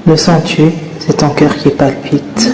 Le sens-tu? C'est ton cœur qui palpite.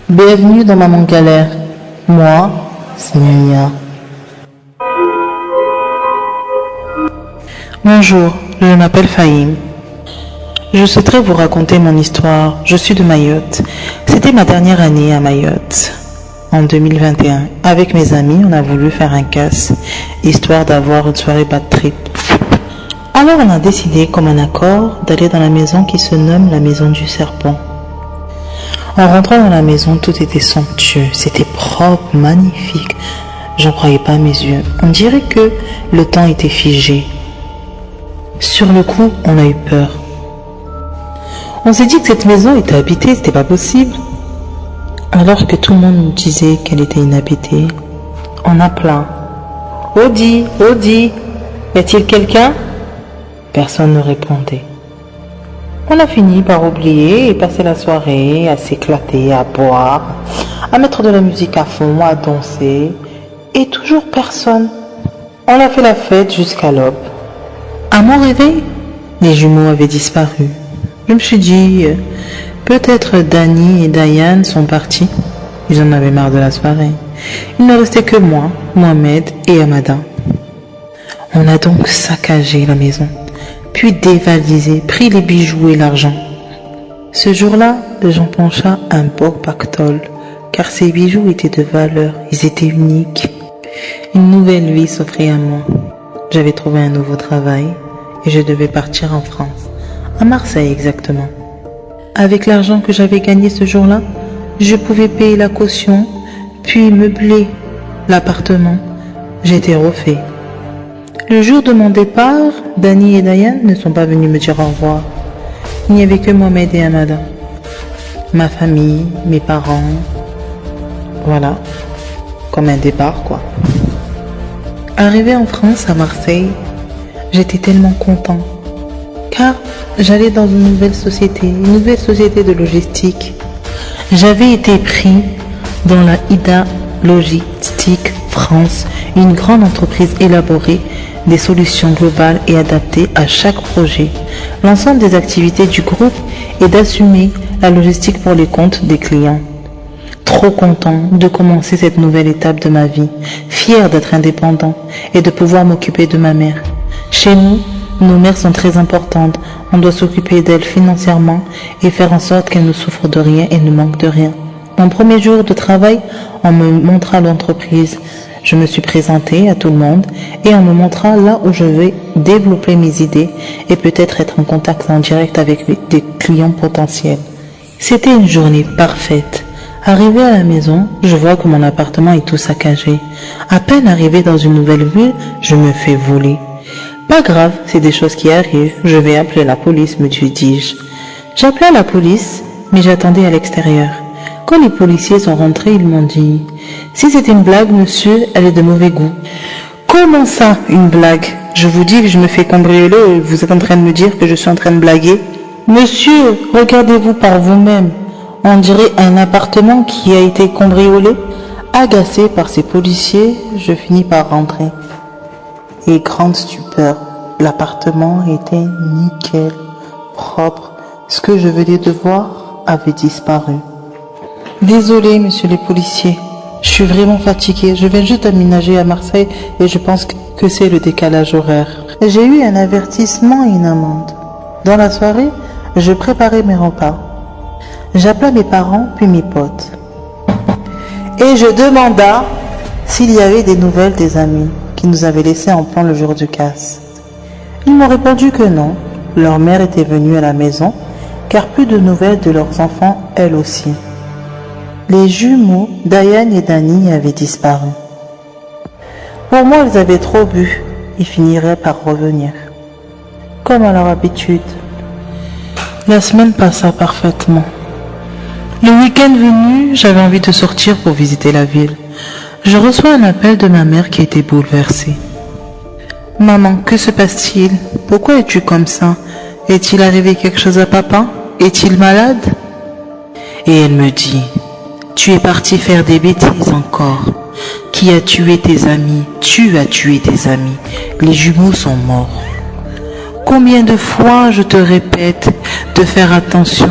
Bienvenue dans Maman Galère. Moi, c'est Mia. Bonjour, je m'appelle Fahim. Je souhaiterais vous raconter mon histoire. Je suis de Mayotte. C'était ma dernière année à Mayotte. En 2021, avec mes amis, on a voulu faire un casse, histoire d'avoir une soirée bad trip. Alors on a décidé, comme un accord, d'aller dans la maison qui se nomme la maison du serpent. En rentrant dans la maison, tout était somptueux, c'était propre, magnifique. J'en croyais pas à mes yeux. On dirait que le temps était figé. Sur le coup, on a eu peur. On s'est dit que cette maison était habitée, c'était pas possible. Alors que tout le monde nous disait qu'elle était inhabitée, on a plaint. Audi, Audi, y a-t-il quelqu'un? Personne ne répondait. On a fini par oublier et passer la soirée à s'éclater, à boire, à mettre de la musique à fond, à danser, et toujours personne. On a fait la fête jusqu'à l'aube. À mon réveil, les jumeaux avaient disparu. Je me suis dit, peut-être Dani et Diane sont partis. Ils en avaient marre de la soirée. Il ne restait que moi, Mohamed et Amada. On a donc saccagé la maison, puis dévalisé, pris les bijoux et l'argent. Ce jour-là, Jean pencha un beau pactole, car ces bijoux étaient de valeur, ils étaient uniques. Une nouvelle vie s'offrait à moi. J'avais trouvé un nouveau travail et je devais partir en France, à Marseille exactement. Avec l'argent que j'avais gagné ce jour-là, je pouvais payer la caution, puis meubler l'appartement. J'étais refait. Le jour de mon départ, Dani et Diane ne sont pas venus me dire au revoir. Il n'y avait que Mohamed et Amada. Ma famille, mes parents. Voilà, comme un départ quoi. Arrivé en France, à Marseille, j'étais tellement content. Car j'allais dans une nouvelle société de logistique. J'avais été pris dans la IDA Logistique France, une grande entreprise élaborée des solutions globales et adaptées à chaque projet. L'ensemble des activités du groupe est d'assumer la logistique pour les comptes des clients. Trop content de commencer cette nouvelle étape de ma vie, fier d'être indépendant et de pouvoir m'occuper de ma mère. Chez nous, nos mères sont très importantes. On doit s'occuper d'elles financièrement et faire en sorte qu'elles ne souffrent de rien et ne manquent de rien. Mon premier jour de travail, on me montra l'entreprise. Je me suis présentée à tout le monde et on me montra là où je vais développer mes idées et peut-être être en contact en direct avec des clients potentiels. C'était une journée parfaite. Arrivé à la maison, je vois que mon appartement est tout saccagé. À peine arrivé dans une nouvelle ville, je me fais voler. Pas grave, c'est des choses qui arrivent. Je vais appeler la police, me dis-je. J'appelais la police, mais j'attendais à l'extérieur. Quand les policiers sont rentrés, ils m'ont dit « Si c'est une blague, monsieur, elle est de mauvais goût. » Comment ça, une blague? Je vous dis que je me fais cambrioler et vous êtes en train de me dire que je suis en train de blaguer? Monsieur, regardez-vous par vous-même. On dirait un appartement qui a été cambriolé. Agacé par ces policiers, je finis par rentrer. Et grande stupeur, l'appartement était nickel, propre. Ce que je venais de voir avait disparu. Désolé, monsieur les policiers, je suis vraiment fatiguée. Je viens juste d'aménager à Marseille et je pense que c'est le décalage horaire. J'ai eu un avertissement et une amende. Dans la soirée, je préparais mes repas. J'appelais mes parents puis mes potes. Et je demanda s'il y avait des nouvelles des amis qui nous avaient laissé en plan le jour du casse. Ils m'ont répondu que non, leur mère était venue à la maison, car plus de nouvelles de leurs enfants, elles aussi. Les jumeaux, Diane et Dani, avaient disparu. Pour moi, ils avaient trop bu, ils finiraient par revenir. Comme à leur habitude. La semaine passa parfaitement. Le week-end venu, j'avais envie de sortir pour visiter la ville. Je reçois un appel de ma mère qui était bouleversée. « Maman, que se passe-t-il? Pourquoi es-tu comme ça? Est-il arrivé quelque chose à papa? Est-il malade ?» Et elle me dit « Tu es parti faire des bêtises encore. Qui a tué tes amis? Tu as tué tes amis. les jumeaux sont morts. Combien de fois je te répète de faire attention.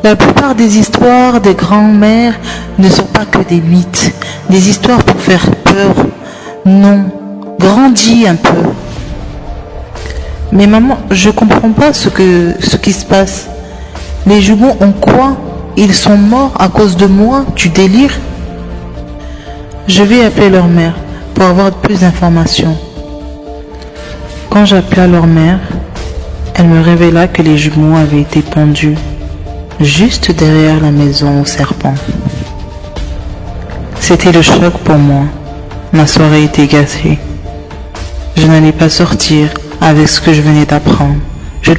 La plupart des histoires des grands-mères ne sont pas que des mythes, des histoires pour faire peur. Non, grandis un peu. Mais maman, je comprends pas ce qui se passe. Les jumeaux ont quoi? Ils sont morts à cause de moi? Tu délires? Je vais appeler leur mère pour avoir plus d'informations. Quand j'appela leur mère, elle me révéla que les jumeaux avaient été pendus juste derrière la maison au serpent. C'était le choc pour moi. Ma soirée était gâchée. Je n'allais pas sortir avec ce que je venais d'apprendre. Je ne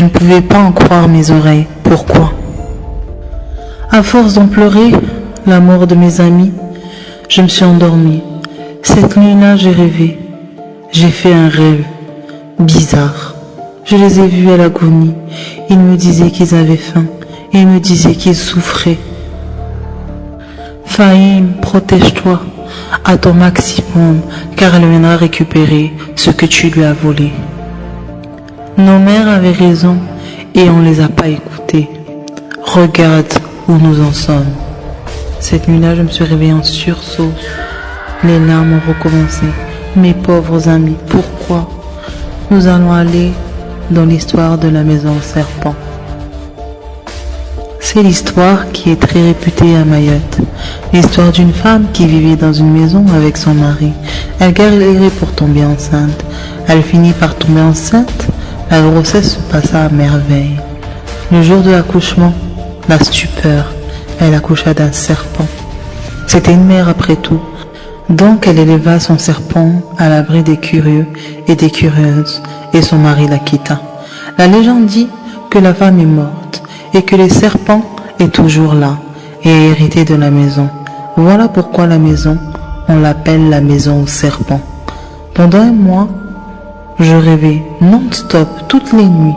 pouvais pas en croire mes oreilles. Pourquoi? À force d'en pleurer la mort de mes amis, je me suis endormie. Cette nuit-là, j'ai rêvé. J'ai fait un rêve bizarre. Je les ai vus à l'agonie. Ils me disaient qu'ils avaient faim. Ils me disaient qu'ils souffraient. Fahim, protège-toi à ton maximum, car elle viendra récupérer ce que tu lui as volé. Nos mères avaient raison et on ne les a pas écoutées. Regarde où nous en sommes. Cette nuit-là, je me suis réveillée en sursaut. Les larmes ont recommencé. Mes pauvres amis, pourquoi? Nous allons aller dans l'histoire de la maison au serpent. C'est l'histoire qui est très réputée à Mayotte. L'histoire d'une femme qui vivait dans une maison avec son mari. Elle galérait pour tomber enceinte. Elle finit par tomber enceinte. La grossesse se passa à merveille. Le jour de l'accouchement, la stupeur, elle accoucha d'un serpent. C'était une mère après tout. Donc elle éleva son serpent à l'abri des curieux et des curieuses, et son mari la quitta. La légende dit que la femme est morte et que le serpent est toujours là et a hérité de la maison. Voilà pourquoi la maison, on l'appelle la maison au serpent. Pendant un mois, je rêvais non-stop toutes les nuits.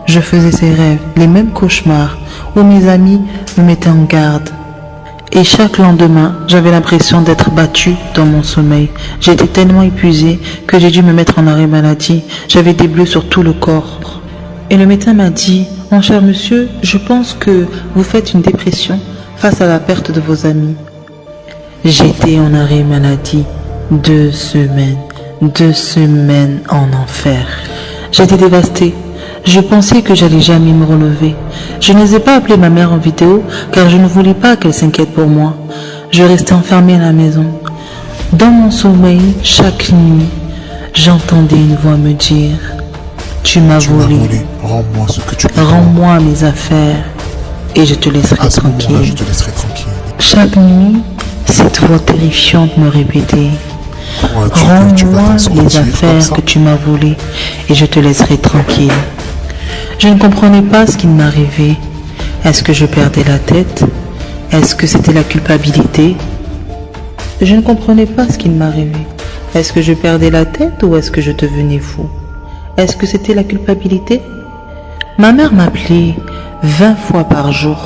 Je faisais ces rêves, les mêmes cauchemars, où mes amis me mettaient en garde. Et chaque lendemain, j'avais l'impression d'être battue dans mon sommeil. J'étais tellement épuisée que j'ai dû me mettre en arrêt maladie. J'avais des bleus sur tout le corps. Et le médecin m'a dit, « Mon cher monsieur, je pense que vous faites une dépression face à la perte de vos amis. » J'étais en arrêt maladie 2 semaines. 2 semaines en enfer. J'étais dévastée. Je pensais que j'allais jamais me relever. Je n'osais pas appeler ma mère en vidéo car je ne voulais pas qu'elle s'inquiète pour moi. Je restais enfermée à la maison. Dans mon sommeil, chaque nuit, j'entendais une voix me dire « Tu m'as volé. Rends-moi ce que tu as. Rends-moi mes affaires et je te laisserai tranquille. » Je te laisserai tranquille. Chaque nuit, cette voix terrifiante me répétait « Rends-moi les affaires que tu m'as volées et je te laisserai tranquille. » Je ne comprenais pas ce qui m'arrivait. Est-ce que je perdais la tête? Est-ce que c'était la culpabilité? Je ne comprenais pas ce qui m'arrivait. Est-ce que je perdais la tête ou est-ce que je devenais fou? Est-ce que c'était la culpabilité? Ma mère m'appelait 20 fois par jour,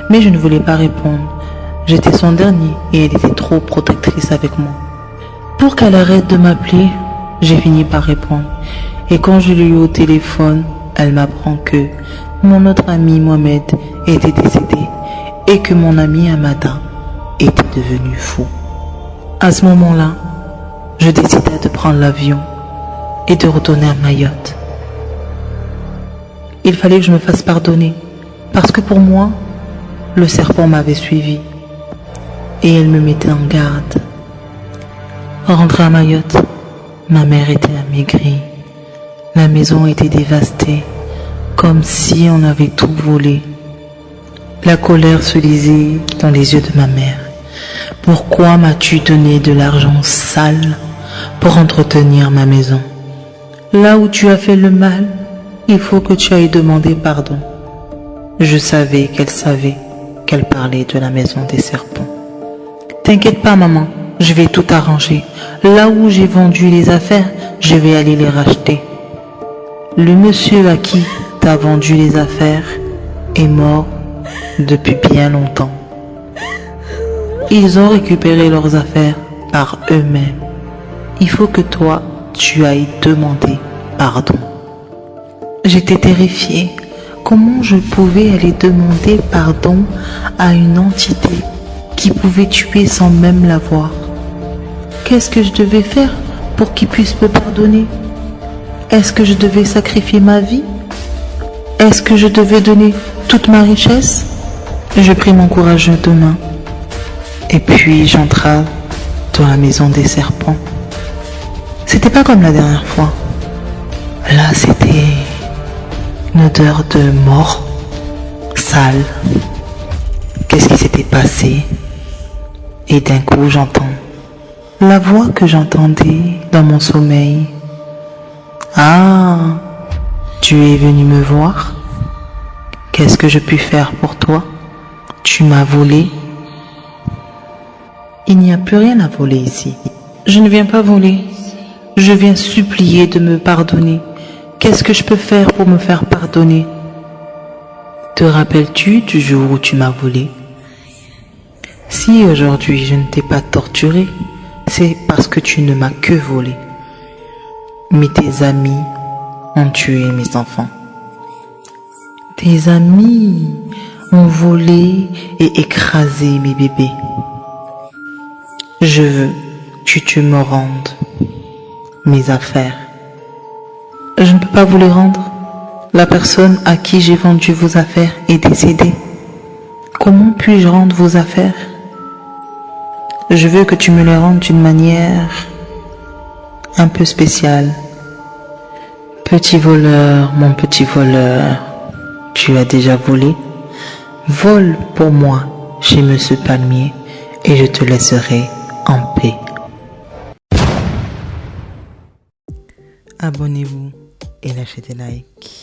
mais je ne voulais pas répondre. J'étais son dernier et elle était trop protectrice avec moi. Pour qu'elle arrête de m'appeler, j'ai fini par répondre. Et quand je l'ai eu au téléphone, elle m'apprend que mon autre ami Mohamed était décédé et que mon ami Amada était devenu fou. À ce moment-là, je décidai de prendre l'avion et de retourner à Mayotte. Il fallait que je me fasse pardonner parce que pour moi, le serpent m'avait suivi et elle me mettait en garde. Rentrée à Mayotte, ma mère était amaigrie. La maison était dévastée, comme si on avait tout volé. La colère se lisait dans les yeux de ma mère. Pourquoi m'as-tu donné de l'argent sale pour entretenir ma maison? Là où tu as fait le mal, il faut que tu ailles demander pardon. Je savais qu'elle parlait de la maison des serpents. T'inquiète pas maman, je vais tout arranger. Là où j'ai vendu les affaires, je vais aller les racheter. Le monsieur à qui t'as vendu les affaires est mort depuis bien longtemps. Ils ont récupéré leurs affaires par eux-mêmes. il faut que toi, tu ailles demander pardon. J'étais terrifiée. Comment je pouvais aller demander pardon à une entité qui pouvait tuer sans même la voir? Qu'est-ce que je devais faire pour qu'il puisse me pardonner? Est-ce que je devais sacrifier ma vie? Est-ce que je devais donner toute ma richesse? Je pris mon courage à deux mains. Et puis j'entrai dans la maison des serpents. C'était pas comme la dernière fois. Là, c'était une odeur de mort, sale. Qu'est-ce qui s'était passé? Et d'un coup, j'entends la voix que j'entendais dans mon sommeil. Ah, tu es venu me voir? Qu'est-ce que je puis faire pour toi? Tu m'as volé. Il n'y a plus rien à voler ici. Je ne viens pas voler. Je viens supplier de me pardonner. Qu'est-ce que je peux faire pour me faire pardonner? Te rappelles-tu du jour où tu m'as volé? Si aujourd'hui je ne t'ai pas torturé, c'est parce que tu ne m'as que volé. Mais tes amis ont tué mes enfants. Tes amis ont volé et écrasé mes bébés. Je veux que tu me rendes mes affaires. Je ne peux pas vous les rendre. La personne à qui j'ai vendu vos affaires est décédée. Comment puis-je rendre vos affaires? Je veux que tu me les rendes d'une manière un peu spéciale. Petit voleur, mon petit voleur, tu as déjà volé? Vole pour moi chez Monsieur Palmier et je te laisserai en paix. Abonnez-vous et lâchez des likes.